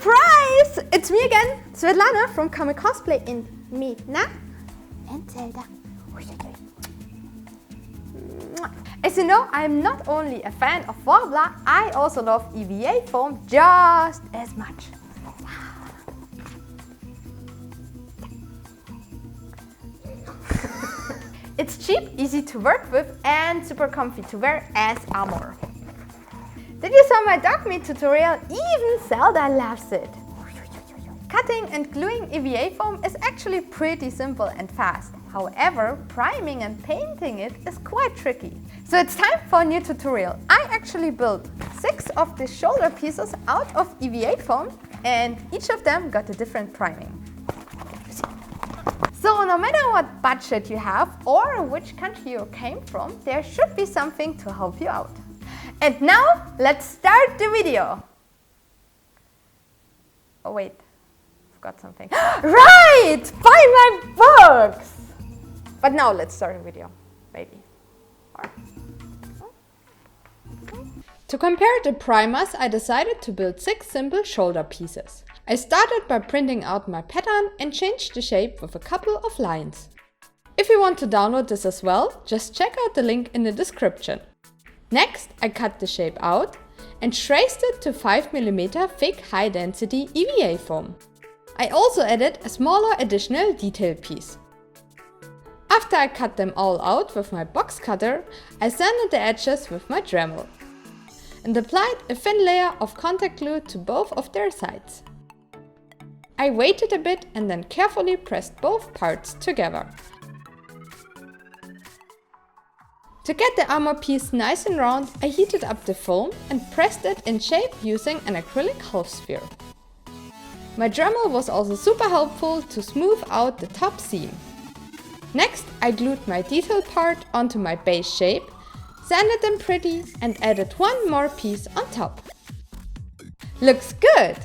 Surprise! It's me again, Svetlana from Comic Cosplay in Mina and Zelda. As you know, I'm not only a fan of Worbla, I also love EVA foam just as much. It's cheap, easy to work with and super comfy to wear as armor. Did you saw my dog meat tutorial? Even Zelda loves it. Cutting and gluing EVA foam is actually pretty simple and fast. However, priming and painting it is quite tricky. So it's time for a new tutorial. I actually built 6 of these shoulder pieces out of EVA foam and each of them got a different priming. So no matter what budget you have or which country you came from, there should be something to help you out. And now, let's start the video! Oh wait, forgot something. Right! Buy my books! But now let's start the video, maybe. To compare the primers, I decided to build 6 simple shoulder pieces. I started by printing out my pattern and changed the shape with a couple of lines. If you want to download this as well, just check out the link in the description. Next, I cut the shape out and traced it to 5mm thick high-density EVA foam. I also added a smaller additional detail piece. After I cut them all out with my box cutter, I sanded the edges with my Dremel and applied a thin layer of contact glue to both of their sides. I waited a bit and then carefully pressed both parts together. To get the armor piece nice and round, I heated up the foam and pressed it in shape using an acrylic half sphere. My Dremel was also super helpful to smooth out the top seam. Next, I glued my detail part onto my base shape, sanded them pretty and added one more piece on top. Looks good!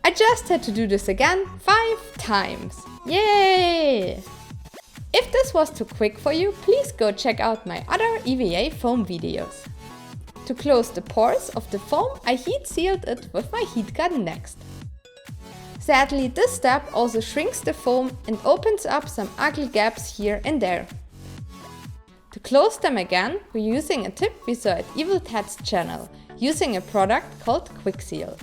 I just had to do this again 5 times. Yay! If this was too quick for you, please go check out my other EVA foam videos. To close the pores of the foam, I heat sealed it with my heat gun next. Sadly, this step also shrinks the foam and opens up some ugly gaps here and there. To close them again, we're using a tip we saw at Evil Ted's channel, using a product called Quick Seal.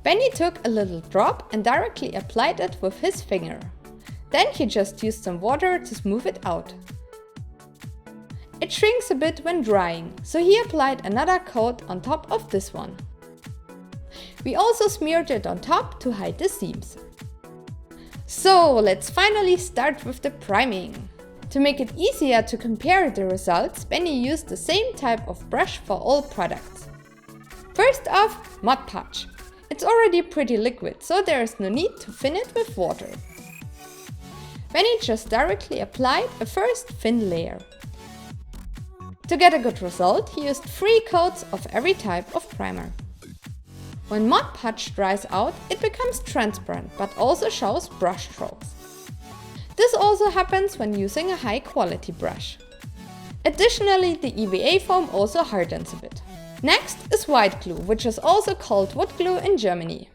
Benny took a little drop and directly applied it with his finger. Then he just used some water to smooth it out. It shrinks a bit when drying, so he applied another coat on top of this one. We also smeared it on top to hide the seams. So let's finally start with the priming. To make it easier to compare the results, Benny used the same type of brush for all products. First off, Podge. It's already pretty liquid, so there is no need to thin it with water. Benny just directly applied a first thin layer. To get a good result, he used 3 coats of every type of primer. When Podge dries out, it becomes transparent but also shows brush strokes. This also happens when using a high quality brush. Additionally, the EVA foam also hardens a bit. Next is white glue, which is also called wood glue in Germany.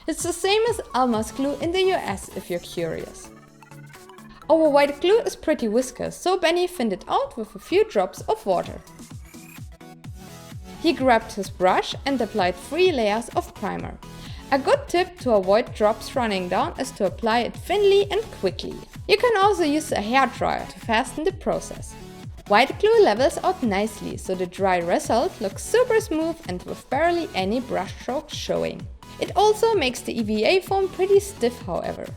It's the same as Elmer's glue in the US if you're curious. Our white glue is pretty viscous, so Benny thinned it out with a few drops of water. He grabbed his brush and applied 3 layers of primer. A good tip to avoid drops running down is to apply it thinly and quickly. You can also use a hairdryer to fasten the process. White glue levels out nicely, so the dry result looks super smooth and with barely any brush strokes showing. It also makes the EVA foam pretty stiff, however.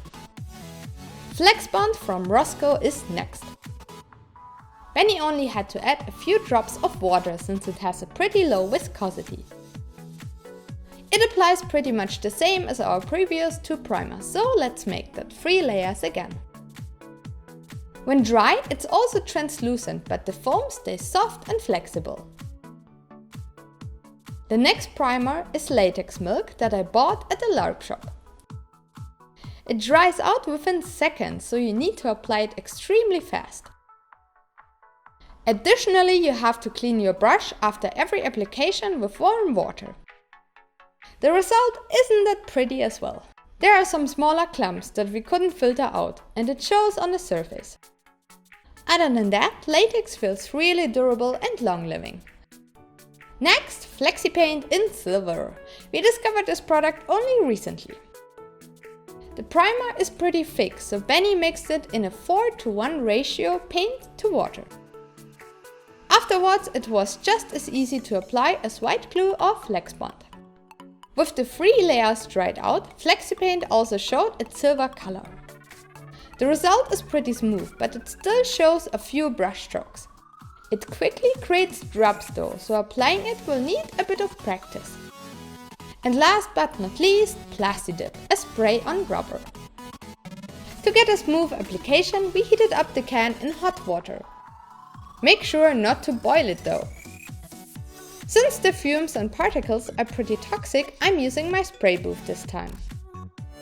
Flexbond from Roscoe is next. Benny only had to add a few drops of water since it has a pretty low viscosity. It applies pretty much the same as our previous 2 primers, so let's make that 3 layers again. When dry, it's also translucent, but the foam stays soft and flexible. The next primer is latex milk that I bought at the LARP shop. It dries out within seconds, so you need to apply it extremely fast. Additionally, you have to clean your brush after every application with warm water. The result isn't that pretty as well. There are some smaller clumps that we couldn't filter out, and it shows on the surface. Other than that, latex feels really durable and long-living. Next, Flexi Paint in silver. We discovered this product only recently. The primer is pretty thick, so Benny mixed it in a 4:1 ratio paint to water. Afterwards, it was just as easy to apply as white glue or Flexbond. With the 3 layers dried out, Flexi Paint also showed its silver color. The result is pretty smooth, but it still shows a few brush strokes. It quickly creates drops though, so applying it will need a bit of practice. And last but not least, PlastiDip, a spray-on rubber. To get a smooth application, we heated up the can in hot water. Make sure not to boil it though. Since the fumes and particles are pretty toxic, I'm using my spray booth this time.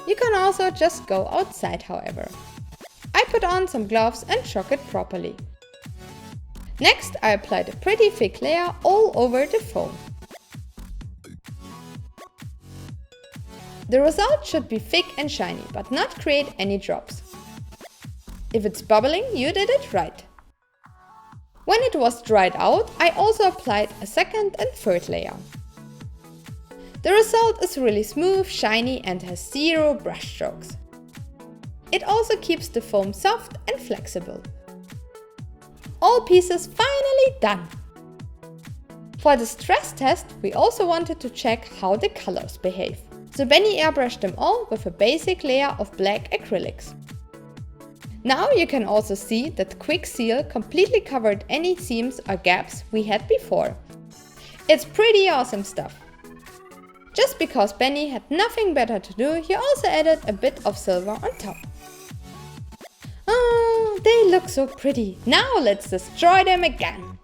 You can also just go outside, however. I put on some gloves and shook it properly. Next, I applied a pretty thick layer all over the foam. The result should be thick and shiny, but not create any drops. If it's bubbling, you did it right. When it was dried out, I also applied a second and third layer. The result is really smooth, shiny and has 0 brush strokes. It also keeps the foam soft and flexible. All pieces finally done! For the stress test, we also wanted to check how the colors behave. So Benny airbrushed them all with a basic layer of black acrylics. Now you can also see that Quick Seal completely covered any seams or gaps we had before. It's pretty awesome stuff. Just because Benny had nothing better to do, he also added a bit of silver on top. Oh, they look so pretty. Now let's destroy them again.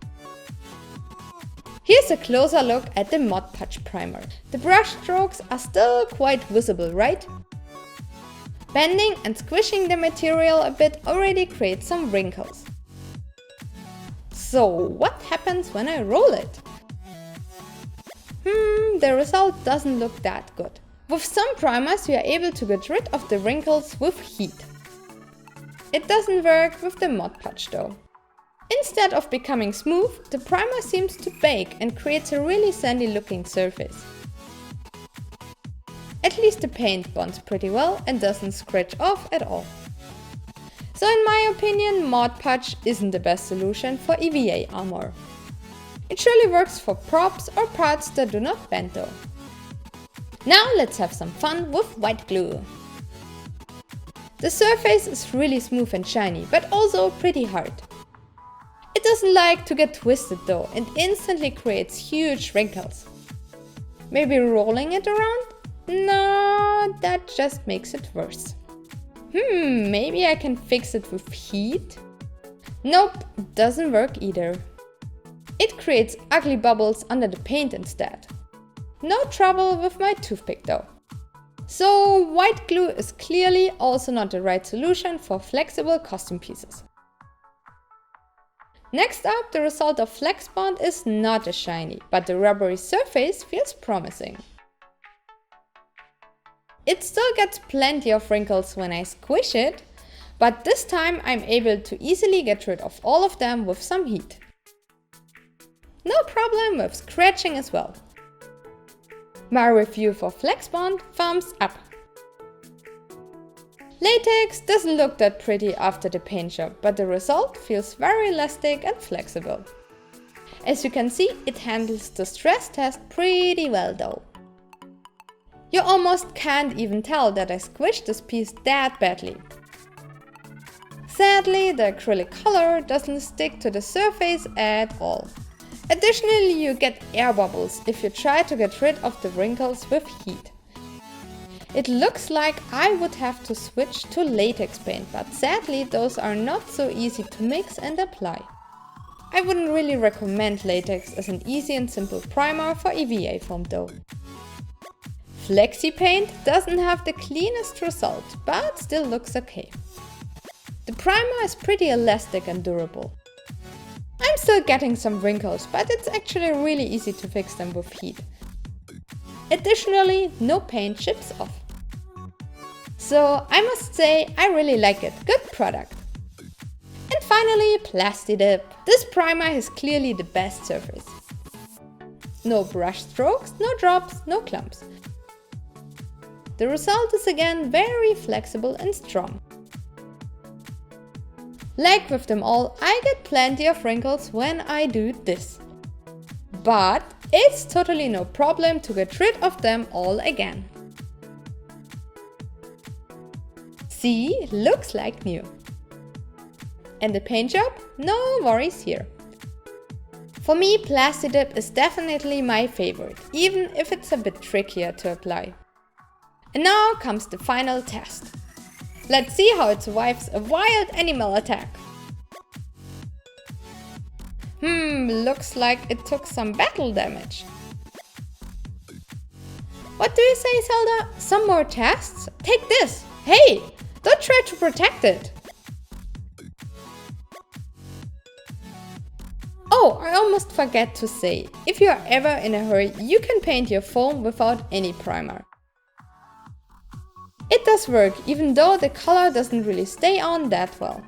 Here's a closer look at the Podge primer. The brush strokes are still quite visible, right? Bending and squishing the material a bit already creates some wrinkles. So what happens when I roll it? The result doesn't look that good. With some primers we are able to get rid of the wrinkles with heat. It doesn't work with the Podge though. Instead of becoming smooth, the primer seems to bake and creates a really sandy looking surface. At least the paint bonds pretty well and doesn't scratch off at all. So in my opinion, Podge isn't the best solution for EVA armor. It surely works for props or parts that do not bend though. Now let's have some fun with white glue. The surface is really smooth and shiny, but also pretty hard. It doesn't like to get twisted though and instantly creates huge wrinkles. Maybe rolling it around? No, that just makes it worse. Maybe I can fix it with heat? Nope, doesn't work either. It creates ugly bubbles under the paint instead. No trouble with my toothpick though. So white glue is clearly also not the right solution for flexible costume pieces. Next up, the result of Flexbond is not as shiny, but the rubbery surface feels promising. It still gets plenty of wrinkles when I squish it, but this time I'm able to easily get rid of all of them with some heat. No problem with scratching as well. My review for Flexbond, thumbs up. Latex doesn't look that pretty after the paint job, but the result feels very elastic and flexible. As you can see, it handles the stress test pretty well though. You almost can't even tell that I squished this piece that badly. Sadly, the acrylic color doesn't stick to the surface at all. Additionally, you get air bubbles if you try to get rid of the wrinkles with heat. It looks like I would have to switch to latex paint, but sadly those are not so easy to mix and apply. I wouldn't really recommend latex as an easy and simple primer for EVA foam though. Flexi Paint doesn't have the cleanest result, but still looks okay. The primer is pretty elastic and durable. I'm still getting some wrinkles, but it's actually really easy to fix them with heat. Additionally, no paint chips off. So I must say, I really like it. Good product. And finally, PlastiDip. This primer has clearly the best surface. No brush strokes, no drops, no clumps. The result is again very flexible and strong. Like with them all, I get plenty of wrinkles when I do this. But it's totally no problem to get rid of them all again. See, looks like new. And the paint job? No worries here. For me, PlastiDip is definitely my favorite, even if it's a bit trickier to apply. And now comes the final test. Let's see how it survives a wild animal attack. Looks like it took some battle damage. What do you say, Zelda? Some more tests? Take this! Hey! Don't try to protect it! Oh, I almost forgot to say, if you are ever in a hurry, you can paint your foam without any primer. It does work, even though the color doesn't really stay on that well.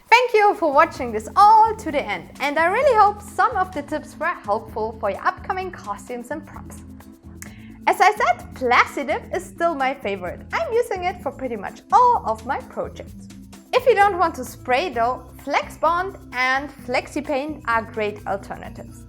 Thank you for watching this all to the end, and I really hope some of the tips were helpful for your upcoming costumes and props. As I said, PlastiDip is still my favorite. I'm using it for pretty much all of my projects. If you don't want to spray though, Flexbond and Flexi Paint are great alternatives.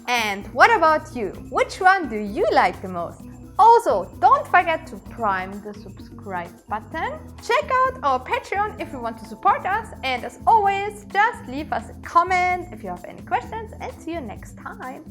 And what about you? Which one do you like the most? Also, don't forget to prime the subscribe button. Check out our Patreon if you want to support us. And as always, just leave us a comment if you have any questions, and see you next time.